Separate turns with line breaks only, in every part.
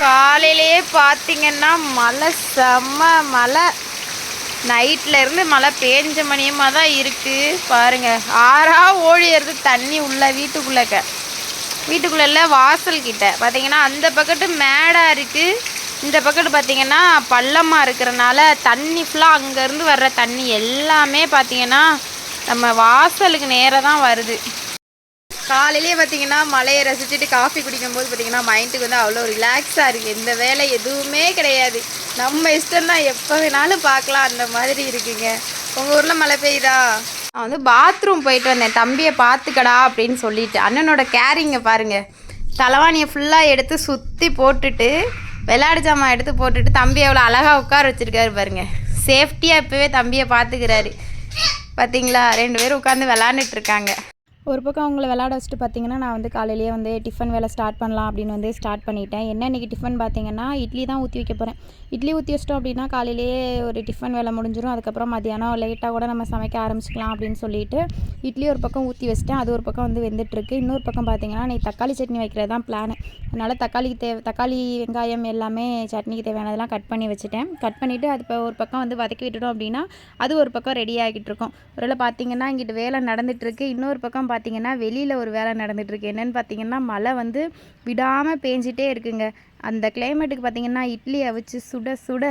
காலையிலேயே பார்த்தீங்கன்னா மழை, செம்ம மழை. நைட்டில் இருந்து மழை பேஞ்ச மணியமாக தான் இருக்குது பாருங்கள். ஓடிடுறது தண்ணி உள்ள வீட்டுக்குள்ளே வாசல் கிட்ட பார்த்தீங்கன்னா அந்த பக்கத்து மேடாக இருக்குது, இந்த பக்கத்து பார்த்தீங்கன்னா பள்ளமாக இருக்கிறனால தண்ணி ஃபுல்லாக அங்கேருந்து வர்ற தண்ணி எல்லாமே பார்த்தீங்கன்னா நம்ம வாசலுக்கு நேராக தான் வருது. காலையிலேயே பார்த்தீங்கன்னா மழையை ரசிச்சுட்டு காஃபி குடிக்கும்போது பார்த்தீங்கன்னா மைண்டுக்கு வந்து அவ்வளோ ரிலாக்ஸாக இருக்குது. எந்த வேலை எதுவுமே கிடையாது, நம்ம இஷ்டம் தான், எப்போ வேணாலும் பார்க்கலாம், அந்த மாதிரி இருக்குங்க. உங்கள் ஊரில் மழை பெய்யுதா? நான் வந்து பாத்ரூம் போயிட்டு வந்தேன், தம்பியை பார்த்துக்கடா அப்படின்னு சொல்லிட்டு. அண்ணனோட கேரிங்கை பாருங்கள், தலைவாணியை ஃபுல்லாக எடுத்து சுற்றி போட்டுட்டு விளையாடு ஜாமான் எடுத்து போட்டுட்டு தம்பி எவ்வளோ அழகாக உட்கார வச்சுருக்காரு பாருங்கள். சேஃப்டியாக இப்போவே தம்பியை பார்த்துக்கிறாரு பார்த்தீங்களா. 2 பேரும் உட்காந்து விளாண்டுட்ருக்காங்க. ஒரு பக்கம் அவங்கள விளாட வச்சுட்டு பார்த்தீங்கன்னா நான் வந்து காலையிலேயே வந்து டிஃபன் வேலை ஸ்டார்ட் பண்ணலாம் அப்படின்னு வந்து ஸ்டார்ட் பண்ணிட்டேன். என்ன இன்றைக்கி டிஃபன் பார்த்தீங்கன்னா இட்லி தான் ஊற்றி வைக்க போகிறேன். இட்லி ஊற்றி வச்சிட்டோம் அப்படின்னா காலையிலேயே ஒரு டிஃபன் வேலை முடிஞ்சிடும். அதுக்கப்புறம் மதியானம் லேட்டாக கூட நம்ம சமைக்க ஆரம்பிச்சிக்கலாம் அப்படின்னு சொல்லிட்டு இட்லி ஒரு பக்கம் ஊற்றி வச்சிட்டேன். அது ஒரு பக்கம் வந்து வெந்துட்டுருக்கு. இன்னொரு பக்கம் பார்த்தீங்கன்னா நீ தக்காளி சட்னி வைக்கிறது தான் பிளான். அதனால் தக்காளி வெங்காயம் எல்லாமே சட்னிக்கு தேவையானதெல்லாம் கட் பண்ணி வச்சுட்டேன். கட் பண்ணிவிட்டு அது இப்போ ஒரு பக்கம் வந்து வதக்கி விட்டுட்டோம் அப்படின்னா அது ஒரு பக்கம் ரெடி ஆகிட்டு இருக்கும். ஒருவேளை பார்த்தீங்கன்னா இங்கிட்டு வேலை நடந்துகிட்ருக்கு. இன்னொரு பக்கம் பார்த்தீங்கன்னா வெளியில் ஒரு வேலை நடந்துகிட்ருக்கு. என்னென்னு பார்த்தீங்கன்னா மழை வந்து விடாமல் பேஞ்சிட்டே இருக்குங்க. அந்த கிளைமேட்டுக்கு பார்த்தீங்கன்னா இட்லி அவிச்சு சுட சுட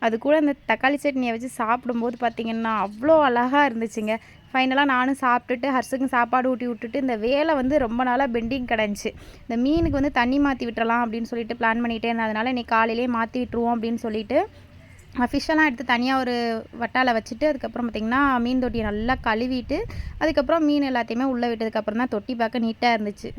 அது கூட அந்த தக்காளி சட்னியை வச்சு சாப்பிடும்போது பார்த்தீங்கன்னா அவ்வளோ அழகாக இருந்துச்சுங்க. ஃபைனலாக நானும் சாப்பிட்டுட்டு ஹர்ஸுக்கும் சாப்பாடு ஊட்டி விட்டுட்டு இந்த வேலை வந்து ரொம்ப நாளாக பெண்டிங் கிடந்துச்சு. இந்த மீனுக்கு வந்து தண்ணி மாற்றி விட்டுறலாம் அப்படின்னு சொல்லிட்டு பிளான் பண்ணிகிட்டே இருந்தேன். அதனால் இன்றைக்கி காலையிலேயே மாற்றி விட்டுருவோம் அப்படின்னு சொல்லிட்டு ஃபிஷ்ஷெல்லாம் எடுத்து தனியாக ஒரு வட்டாவில் வச்சுட்டு அதுக்கப்புறம் பார்த்திங்கன்னா மீன் தொட்டியை நல்லா கழுவிட்டு அதுக்கப்புறம் மீன் எல்லாத்தையுமே உள்ளே விட்டதுக்கப்புறம் தான் தொட்டி பார்க்க நீட்டாக இருந்துச்சு.